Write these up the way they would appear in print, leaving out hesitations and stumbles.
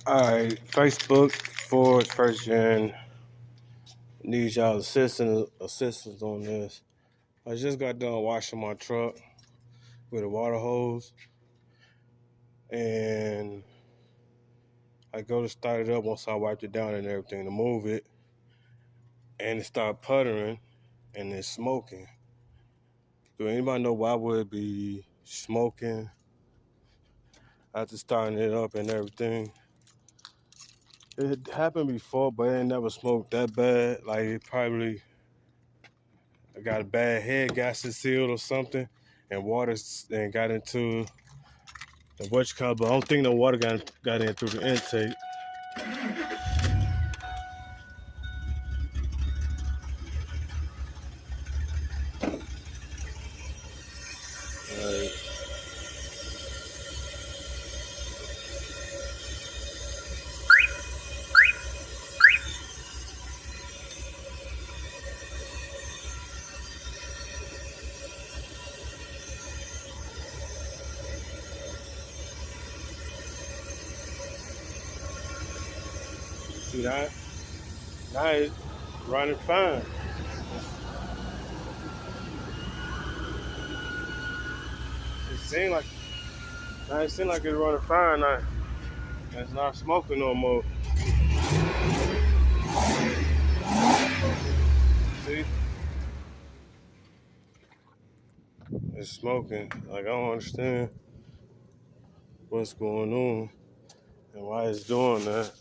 Alright, Facebook for first gen needs y'all assistance on this. I just got done washing my truck with a water hose, and I go to start it up once I wiped it down and everything to move it, and it started puttering and it's smoking. Do anybody know why would it be smoking after starting it up and everything? It happened before, but it ain't never smoked that bad. Like it probably got a bad head gasket sealed or something, and water and got into the whatchamacallit, but I don't think no water got in through the intake. See that? Now it's running fine. It seems like it's running fine now. It's not smoking no more. See? It's smoking. Like I don't understand what's going on and why it's doing that.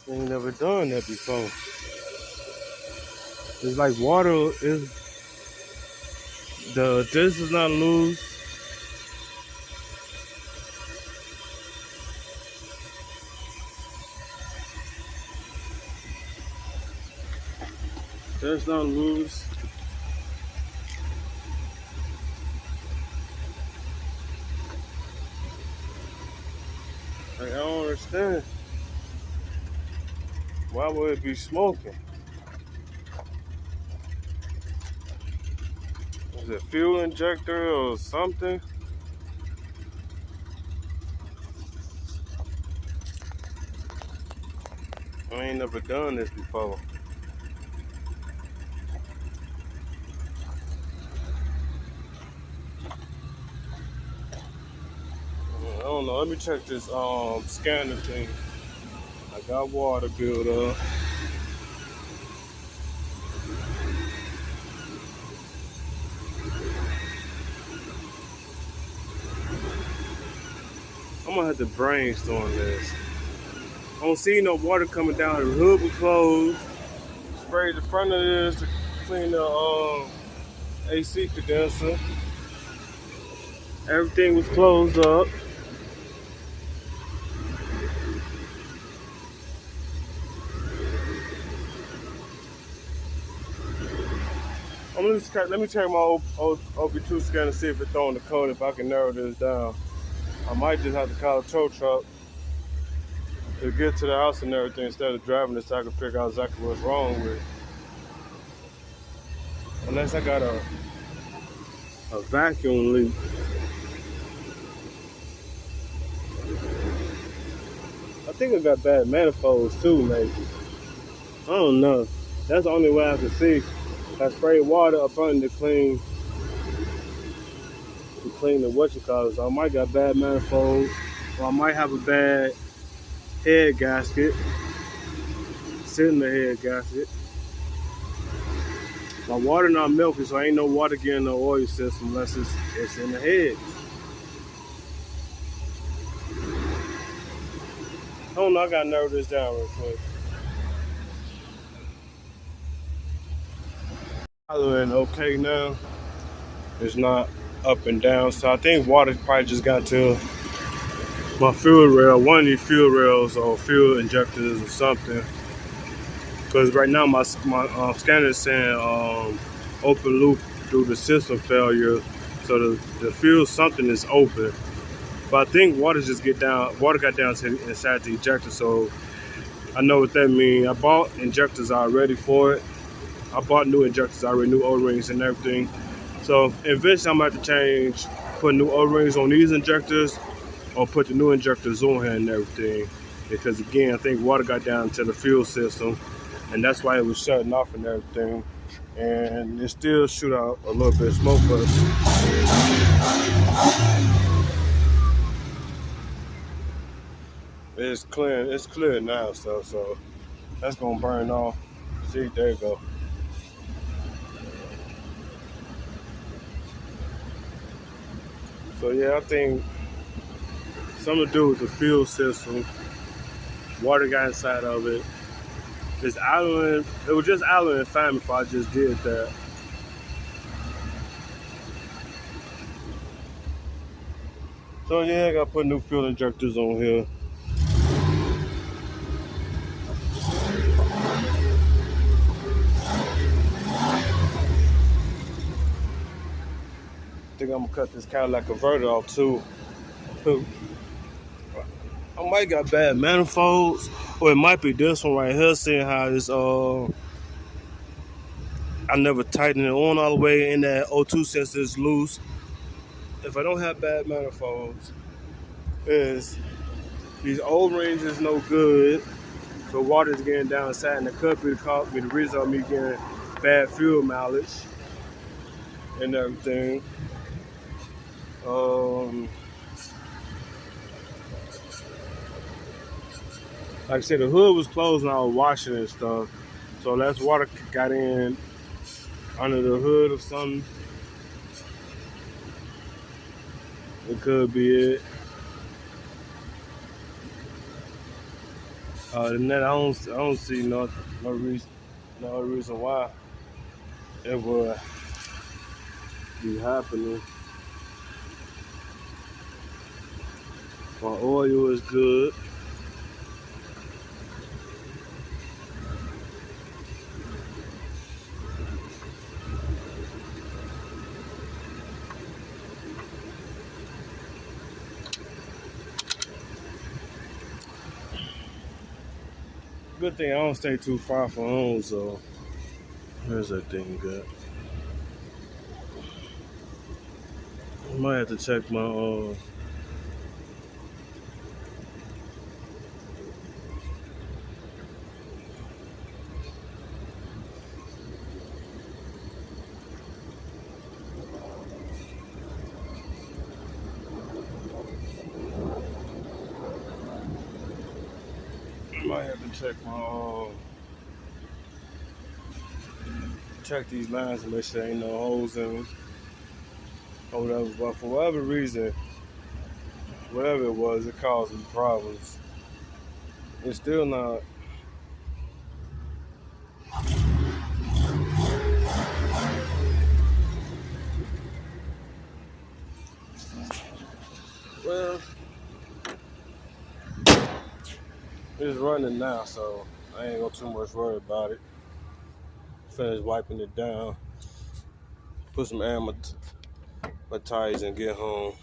I ain't never done that before. It's like water this is not loose. That's not loose. Like, I don't understand. Why would it be smoking? Is it fuel injector or something? I ain't never done this before. I don't know. Let me check this scanner thing. I got water built up. I'm gonna have to brainstorm this. I don't see no water coming down. The hood was closed. Sprayed the front of this to clean the AC condenser. Everything was closed up. Let me check my OB2 scanner and see if it's throwing the code, if I can narrow this down. I might just have to call a tow truck to get to the house and everything instead of driving this so I can figure out exactly what's wrong with it. Unless I got a vacuum leak. I think I got bad manifolds too, maybe. I don't know. That's the only way I can see. I sprayed water up under to clean the whatchamacallit. So I might got bad manifolds, or I might have a bad head gasket, sitting the head gasket. My water not milky, so ain't no water getting the oil system unless it's in the head. Hold on, I gotta narrow this down real quick. Following okay now. It's not up and down. So I think water probably just got to my fuel rail, one of these fuel rails or fuel injectors or something. Because right now my scanner is saying open loop due to system failure. So the fuel something is open. But I think water got down to inside the ejector. So I know what that means. I bought injectors already for it. I bought new injectors already, new O-rings and everything. So eventually I'm going to have to change, put new O-rings on these injectors or put the new injectors on here and everything. Because again, I think water got down to the fuel system and that's why it was shutting off and everything. And it still shoot out a little bit of smoke, but it's clear now, so that's gonna burn off. See, there you go. So yeah, I think something to do with the fuel system. Water got inside of it. It's idling. It was just idling fine if I just did that. So yeah, I gotta put new fuel injectors on here. I think I'm gonna cut this Cadillac converter off too. I might got bad manifolds, or it might be this one right here. Seeing how this I never tightened it on all the way, and that O2 sensor is loose. If I don't have bad manifolds, is these old rings is no good. So water's getting down inside, and it could be the reason of me getting bad fuel mileage and everything. Um, like I said, the hood was closed and I was washing and stuff. So that's water got in under the hood or something. It could be it. And then I don't see no reason why it would be happening. My oil is good. Good thing I don't stay too far from home, so there's that thing good. I might have to check my check these lines and make sure there ain't no holes in them or whatever. But for whatever reason, whatever it was, it caused me problems. It's still not. Well, it's running now, so I ain't gonna too much worry about it. Finish wiping it down, put some air in my tires and get home.